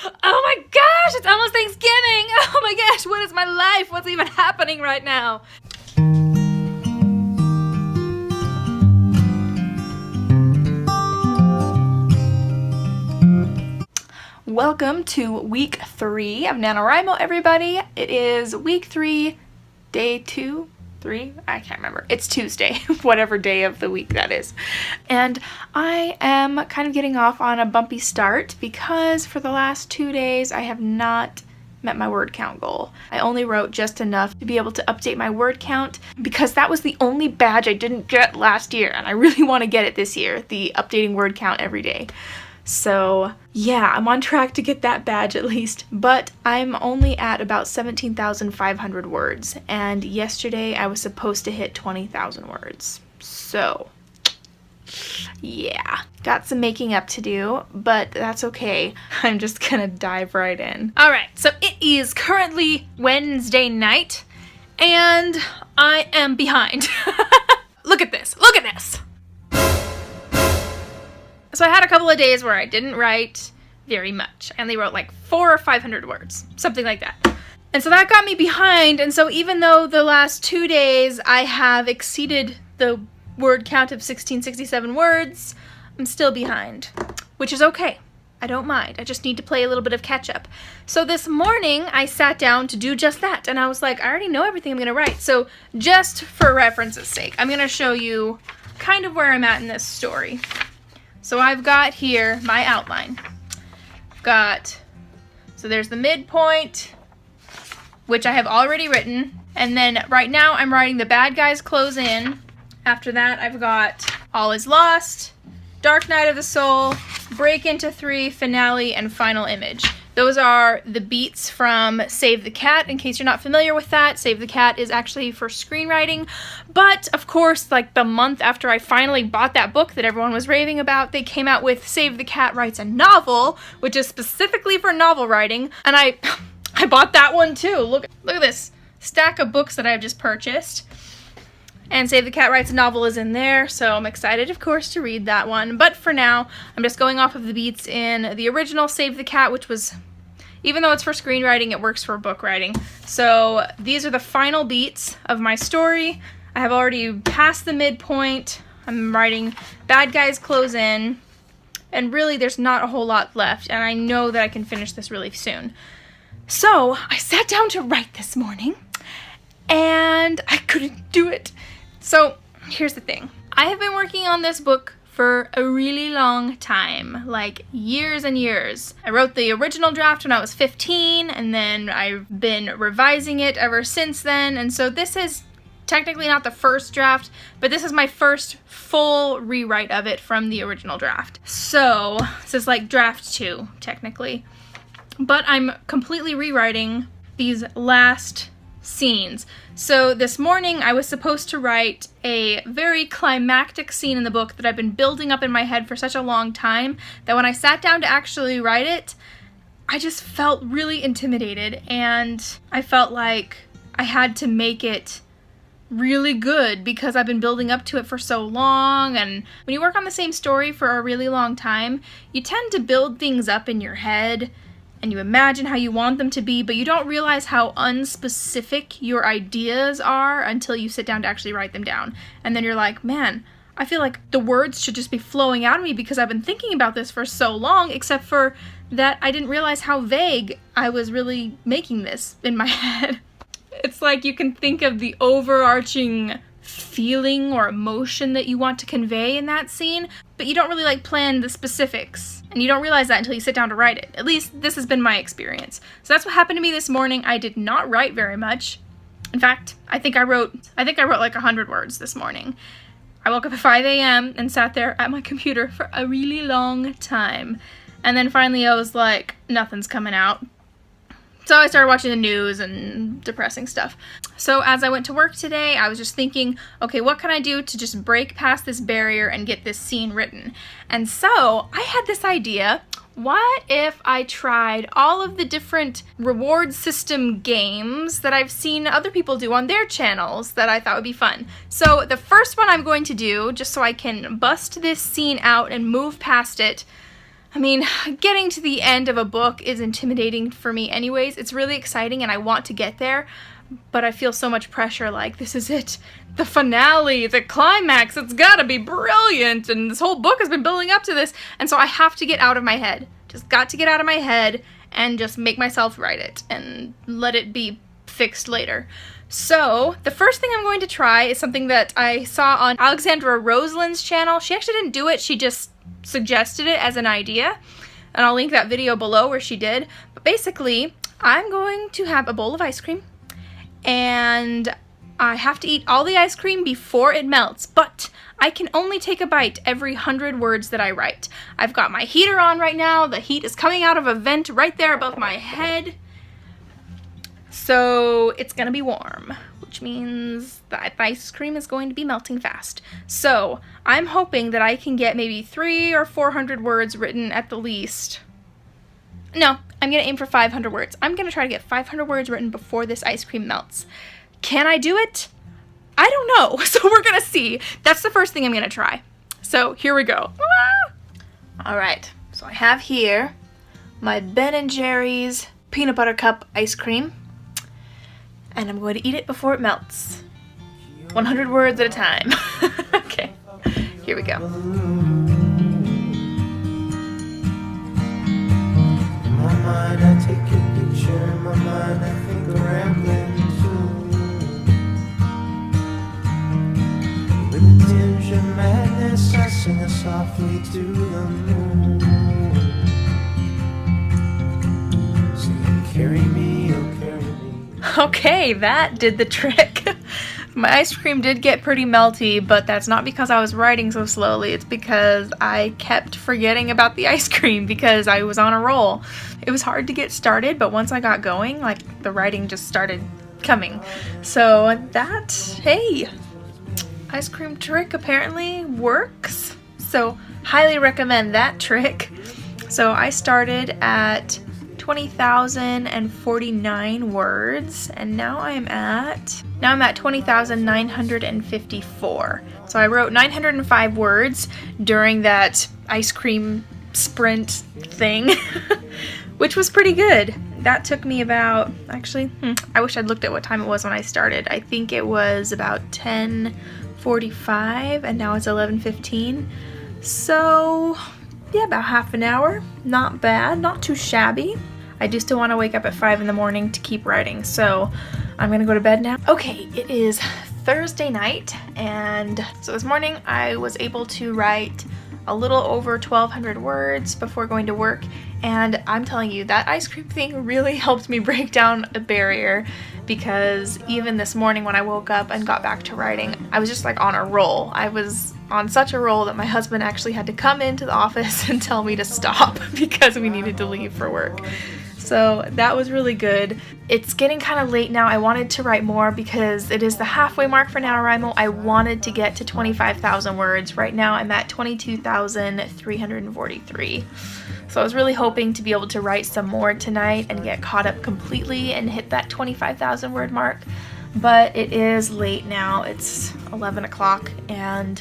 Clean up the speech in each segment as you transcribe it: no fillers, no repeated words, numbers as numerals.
Oh my gosh, it's almost Thanksgiving! Oh my gosh, what is my life? What's even happening right now? Welcome to week 3 of NaNoWriMo, everybody. It is week 3, day 2, 3? I can't remember. It's Tuesday, whatever day of the week that is. And I am kind of getting off on a bumpy start because for the last 2 days I have not met my word count goal. I only wrote just enough to be able to update my word count because that was the only badge I didn't get last year, and I really want to get it this year, the updating word count every day. So yeah, I'm on track to get that badge at least, but I'm only at about 17,500 words, and yesterday I was supposed to hit 20,000 words. So yeah, got some making up to do, but that's okay. I'm just gonna dive right in. Alright, so it is currently Wednesday night, and I am behind. Look at this, look at this! So I had a couple of days where I didn't write very much. I only wrote like 400 or 500 words, something like that. And so that got me behind, and so even though the last 2 days I have exceeded the word count of 1667 words, I'm still behind, which is okay. I don't mind. I just need to play a little bit of catch up. So this morning I sat down to do just that, and I was like, I already know everything I'm gonna write. So just for reference's sake, I'm gonna show you kind of where I'm at in this story. So I've got here my outline. So there's the midpoint, which I have already written, and then right now I'm writing the bad guys close in. After that I've got All is Lost, Dark Night of the Soul, Break into 3, Finale, and Final Image. Those are the beats from Save the Cat. In case you're not familiar with that, Save the Cat is actually for screenwriting. But, of course, like the month after I finally bought that book that everyone was raving about, they came out with Save the Cat Writes a Novel, which is specifically for novel writing. And I bought that one too. Look at this stack of books that I've just purchased. And Save the Cat Writes a Novel is in there, so I'm excited, of course, to read that one. But for now, I'm just going off of the beats in the original Save the Cat, which was, even though it's for screenwriting, it works for book writing. So these are the final beats of my story. I have already passed the midpoint. I'm writing bad guys close in, and really there's not a whole lot left, and I know that I can finish this really soon. So I sat down to write this morning, and I couldn't do it. So here's the thing. I have been working on this book for a really long time, like years and years. I wrote the original draft when I was 15, and then I've been revising it ever since then, and so this is technically not the first draft, but this is my first full rewrite of it from the original draft. So this is like draft 2, technically. But I'm completely rewriting these last scenes. So this morning I was supposed to write a very climactic scene in the book that I've been building up in my head for such a long time that when I sat down to actually write it, I just felt really intimidated, and I felt like I had to make it really good because I've been building up to it for so long. And when you work on the same story for a really long time, you tend to build things up in your head and you imagine how you want them to be, but you don't realize how unspecific your ideas are until you sit down to actually write them down. And then you're like, man, I feel like the words should just be flowing out of me because I've been thinking about this for so long, except for that I didn't realize how vague I was really making this in my head. It's like you can think of the overarching feeling or emotion that you want to convey in that scene, but you don't really like plan the specifics. And you don't realize that until you sit down to write it. At least this has been my experience. So that's what happened to me this morning. I did not write very much. In fact, I think I wrote like 100 words this morning. I woke up at 5 a.m. and sat there at my computer for a really long time. And then finally I was like, nothing's coming out. So I started watching the news and depressing stuff. So as I went to work today, I was just thinking, okay, what can I do to just break past this barrier and get this scene written? And so I had this idea. What if I tried all of the different reward system games that I've seen other people do on their channels that I thought would be fun? So the first one I'm going to do, just so I can bust this scene out and move past it, I mean, getting to the end of a book is intimidating for me anyways. It's really exciting and I want to get there, but I feel so much pressure, like, this is it. The finale, the climax, it's gotta be brilliant, and this whole book has been building up to this, and so I have to get out of my head. Just got to get out of my head and just make myself write it and let it be fixed later. So, the first thing I'm going to try is something that I saw on Alexandra Roseland's channel. She actually didn't do it, she just suggested it as an idea, and I'll link that video below where she did. But basically, I'm going to have a bowl of ice cream, and I have to eat all the ice cream before it melts, but I can only take a bite every 100 words that I write. I've got my heater on right now. The heat is coming out of a vent right there above my head. So it's gonna be warm, which means that the ice cream is going to be melting fast. So I'm hoping that I can get maybe 300 or 400 words written at the least. No, I'm gonna aim for 500 words. I'm gonna try to get 500 words written before this ice cream melts. Can I do it? I don't know, so we're gonna see. That's the first thing I'm gonna try. So here we go. All right, so I have here my Ben & Jerry's peanut butter cup ice cream, and I'm going to eat it before it melts. 100 words at a time. Okay, here we go. In my mind I take a picture, in my mind I think of rambling too. With a tinge of madness I sing it softly to the moon. Sing, carry me, oh carry me. Okay, that did the trick. My ice cream did get pretty melty, but that's not because I was writing so slowly. It's because I kept forgetting about the ice cream because I was on a roll. It was hard to get started, but once I got going, like, the writing just started coming. So that, hey, ice cream trick apparently works. So highly recommend that trick. So I started at 20,049 words, and now I'm at 20,954. So I wrote 905 words during that ice cream sprint thing, which was pretty good. That took me about, actually, I wish I'd looked at what time it was when I started. I think it was about 10:45, and now it's 11:15. So yeah, about half an hour. Not bad, not too shabby. I do still want to wake up at 5 in the morning to keep writing, so I'm gonna go to bed now. Okay, it is Thursday night, and so this morning I was able to write a little over 1,200 words before going to work, and I'm telling you, that ice cream thing really helped me break down a barrier, because even this morning when I woke up and got back to writing, I was just like on a roll. I was on such a roll that my husband actually had to come into the office and tell me to stop because we needed to leave for work. So that was really good. It's getting kind of late now. I wanted to write more because it is the halfway mark for NaNoWriMo. I wanted to get to 25,000 words. Right now I'm at 22,343. So I was really hoping to be able to write some more tonight and get caught up completely and hit that 25,000 word mark. But it is late now. It's 11 o'clock and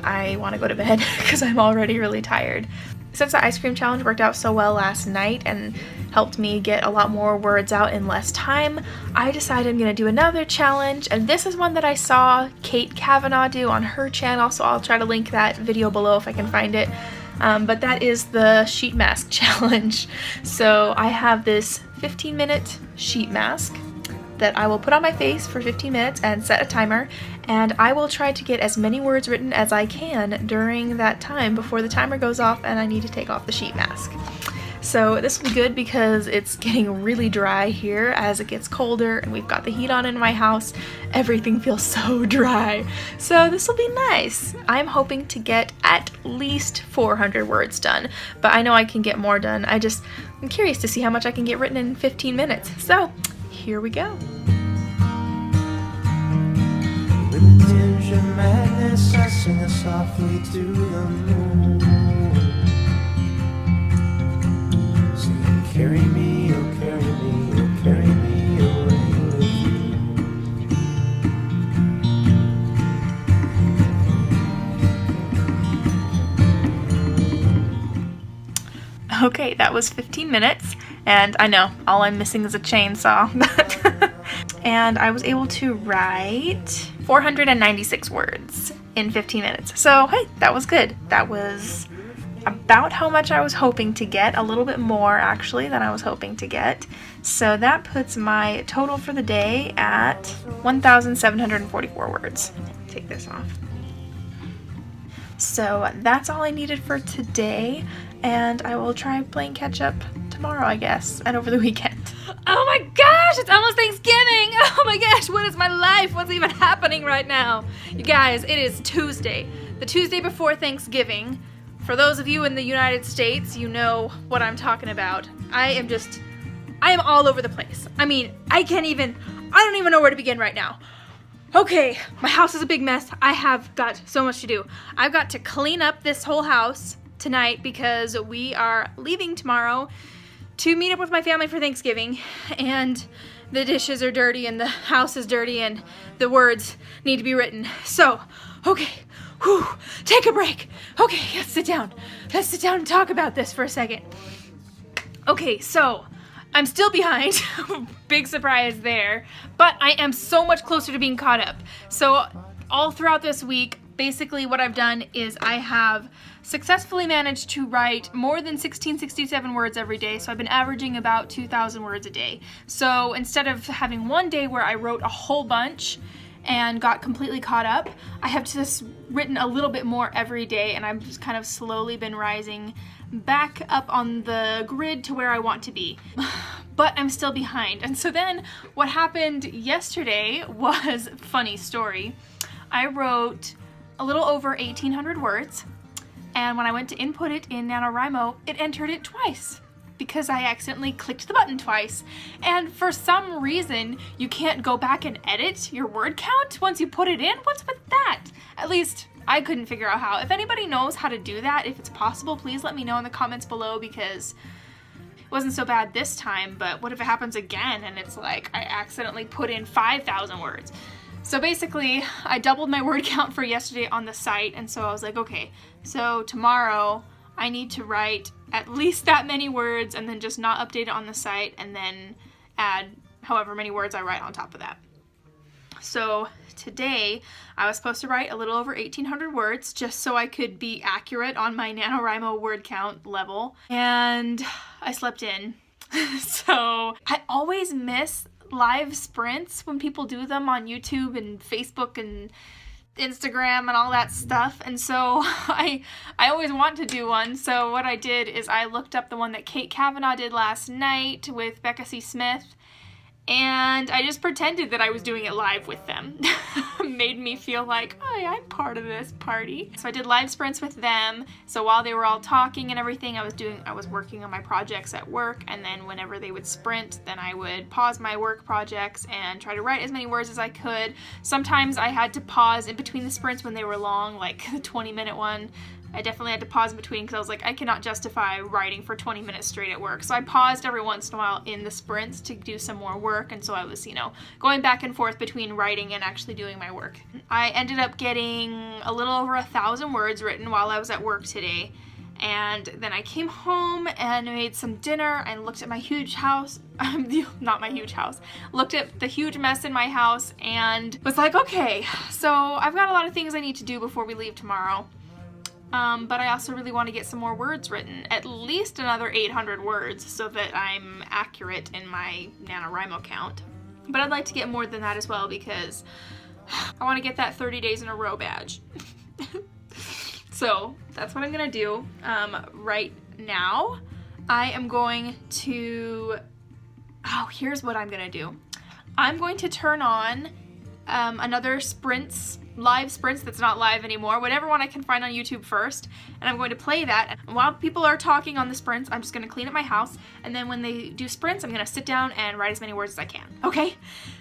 I want to go to bed because I'm already really tired. Since the ice cream challenge worked out so well last night and helped me get a lot more words out in less time, I decided I'm going to do another challenge, and this is one that I saw Kate Kavanaugh do on her channel, so I'll try to link that video below if I can find it. But that is the sheet mask challenge. So I have this 15-minute sheet mask that I will put on my face for 15 minutes and set a timer, and I will try to get as many words written as I can during that time before the timer goes off and I need to take off the sheet mask. So this will be good because it's getting really dry here as it gets colder and we've got the heat on in my house. Everything feels so dry. So this will be nice. I'm hoping to get at least 400 words done, but I know I can get more done. I'm curious to see how much I can get written in 15 minutes. So here we go. With a tinge of madness I sing it softly to the moon. Sing, carry me, oh carry me, oh carry me away with you. okay, that was 15 minutes, and I know, all I'm missing is a chainsaw. And I was able to write 496 words in 15 minutes. So, hey, that was good. That was about how much I was hoping to get, a little bit more actually than I was hoping to get. So that puts my total for the day at 1,744 words. Take this off. So that's all I needed for today, and I will try playing catch up tomorrow, I guess, and over the weekend. Oh my gosh, it's almost Thanksgiving! Oh my gosh, what is my life? What's even happening right now? You guys, it is Tuesday, the Tuesday before Thanksgiving. For those of you in the United States, you know what I'm talking about. I am all over the place. I mean, I don't even know where to begin right now. Okay, my house is a big mess. I have got so much to do. I've got to clean up this whole house tonight because we are leaving tomorrow to meet up with my family for Thanksgiving, and the dishes are dirty and the house is dirty and the words need to be written. So, okay. Whew, take a break. Okay, let's sit down. Let's sit down and talk about this for a second. Okay, so I'm still behind. Big surprise there. But I am so much closer to being caught up. So all throughout this week, basically what I've done is I have successfully managed to write more than 1667 words every day. So I've been averaging about 2,000 words a day. So instead of having one day where I wrote a whole bunch and got completely caught up, I have just written a little bit more every day, and I've just kind of slowly been rising back up on the grid to where I want to be. But I'm still behind. And so then what happened yesterday was, funny story, I wrote a little over 1,800 words, and when I went to input it in NaNoWriMo, it entered it twice, because I accidentally clicked the button twice. And for some reason, you can't go back and edit your word count once you put it in. What's with that? At least I couldn't figure out how. If anybody knows how to do that, if it's possible, please let me know in the comments below, because it wasn't so bad this time, but what if it happens again and it's like I accidentally put in 5,000 words? So basically, I doubled my word count for yesterday on the site, and so I was like, okay, so tomorrow I need to write at least that many words and then just not update it on the site and then add however many words I write on top of that. So today I was supposed to write a little over 1,800 words just so I could be accurate on my NaNoWriMo word count level, and I slept in. So I always miss live sprints when people do them on YouTube and Facebook and Instagram and all that stuff, and so I always want to do one. So what I did is I looked up the one that Kate Kavanaugh did last night with Becca C. Smith, and I just pretended that I was doing it live with them. Made me feel like, oh, I'm part of this party. So I did live sprints with them. So while they were all talking and everything, I was working on my projects at work, and then whenever they would sprint, then I would pause my work projects and try to write as many words as I could. Sometimes I had to pause in between the sprints when they were long, like the 20-minute one. I definitely had to pause in between because I was like, I cannot justify writing for 20 minutes straight at work. So I paused every once in a while in the sprints to do some more work, and so I was, going back and forth between writing and actually doing my work. I ended up getting a little over 1,000 words written while I was at work today, and then I came home and made some dinner and looked at my huge house, not my huge house, looked at the huge mess in my house and was like, okay, so I've got a lot of things I need to do before we leave tomorrow. But I also really want to get some more words written, at least another 800 words, so that I'm accurate in my NaNoWriMo count. But I'd like to get more than that as well, because I want to get that 30 days in a row badge. So that's what I'm going to do. Right now, I am going to, here's what I'm going to do. I'm going to turn on another live sprints that's not live anymore, whatever one I can find on YouTube first, and I'm going to play that. And while people are talking on the sprints, I'm just going to clean up my house, and then when they do sprints, I'm going to sit down and write as many words as I can. Okay?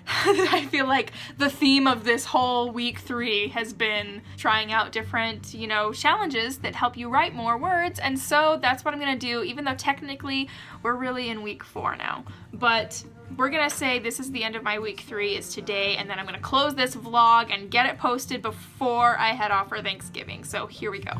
I feel like the theme of this whole week 3 has been trying out different, challenges that help you write more words, and so that's what I'm going to do, even though technically we're really in week 4 now. But we're gonna say this is the end of my week 3 is today, and then I'm gonna close this vlog and get it posted before I head off for Thanksgiving. So here we go.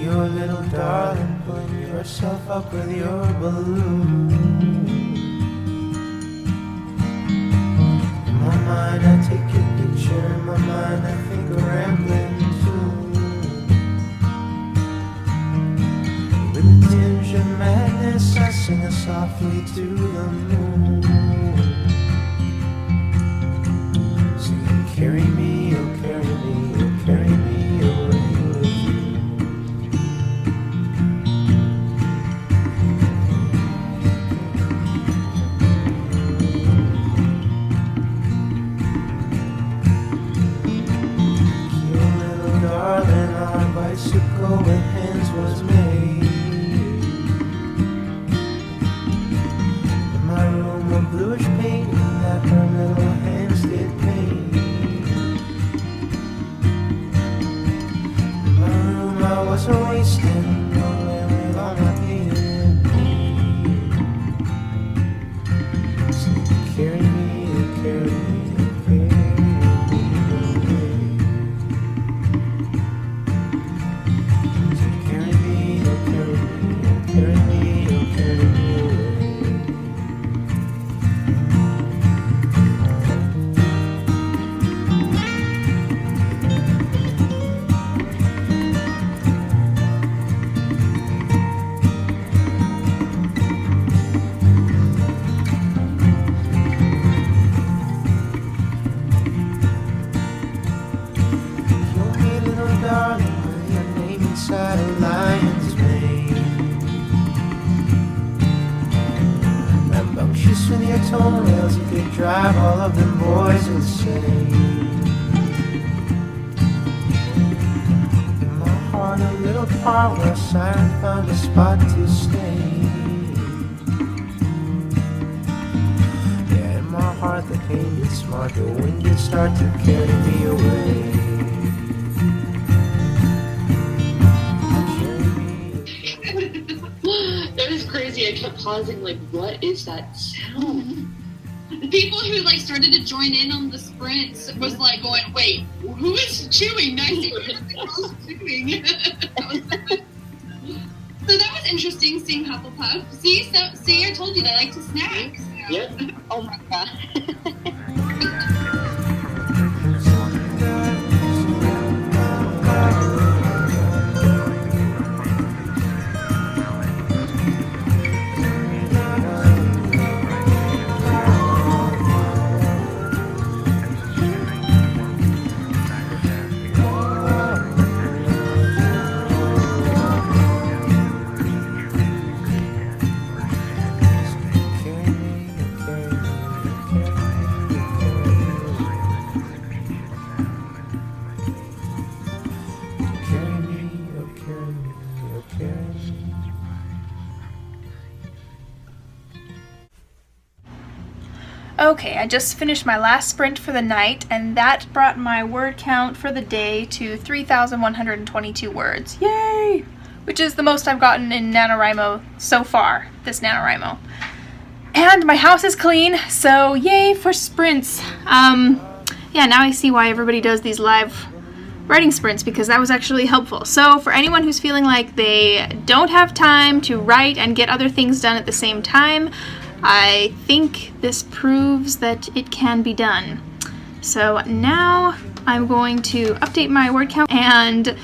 your little darling putting yourself up with your balloon. In my mind I take your picture, in my mind I think of rambling too. With a tinge of madness I sing it softly to the moon. Sing, carry me, oh carry me, oh carry me away with you. Your little darling on a bicycle with hands was made. In my room a bluish paint that her little hands did paint. In my room I wasn't wasting no way with all my painted paint. So carry me, oh carry me, oh carry me away. So carry me, oh carry me, oh carry me, oh carry me away. You're me, little darling, with your name inside a lion's mane. Rambunctious with your toenails, you could drive all of them boys insane. In my heart, a little part where silence found a spot to stay. Yeah, in my heart the pain gets smart, the wind did start to carry me away. Carry me, That is crazy. I kept pausing, like, what is that sound? The people who like started to join in on the sprints was like going, wait, who is chewing next to me? Who's chewing? So that was interesting seeing Hufflepuff. See, I told you they like to snack. So. Yep. Oh my god. carry me, oh carry me, oh carry me, oh carry me, oh carry me. Okay, I just finished my last sprint for the night, and that brought my word count for the day to 3,122 words. Yay! Which is the most I've gotten in NaNoWriMo so far, this NaNoWriMo. And my house is clean, so yay for sprints. Yeah, now I see why everybody does these live writing sprints, because that was actually helpful. So for anyone who's feeling like they don't have time to write and get other things done at the same time, I think this proves that it can be done. So now I'm going to update my word count and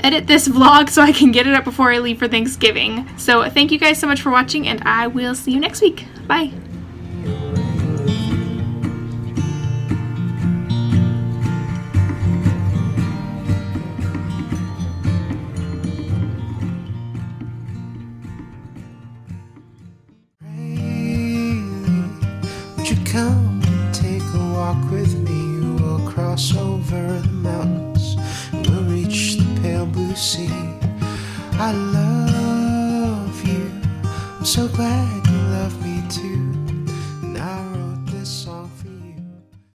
edit this vlog so I can get it up before I leave for Thanksgiving. So thank you guys so much for watching, and I will see you next week. Bye! Would you come and take a walk with me? We'll cross over the mountains and we'll reach the pale blue sea. I love you, I'm so glad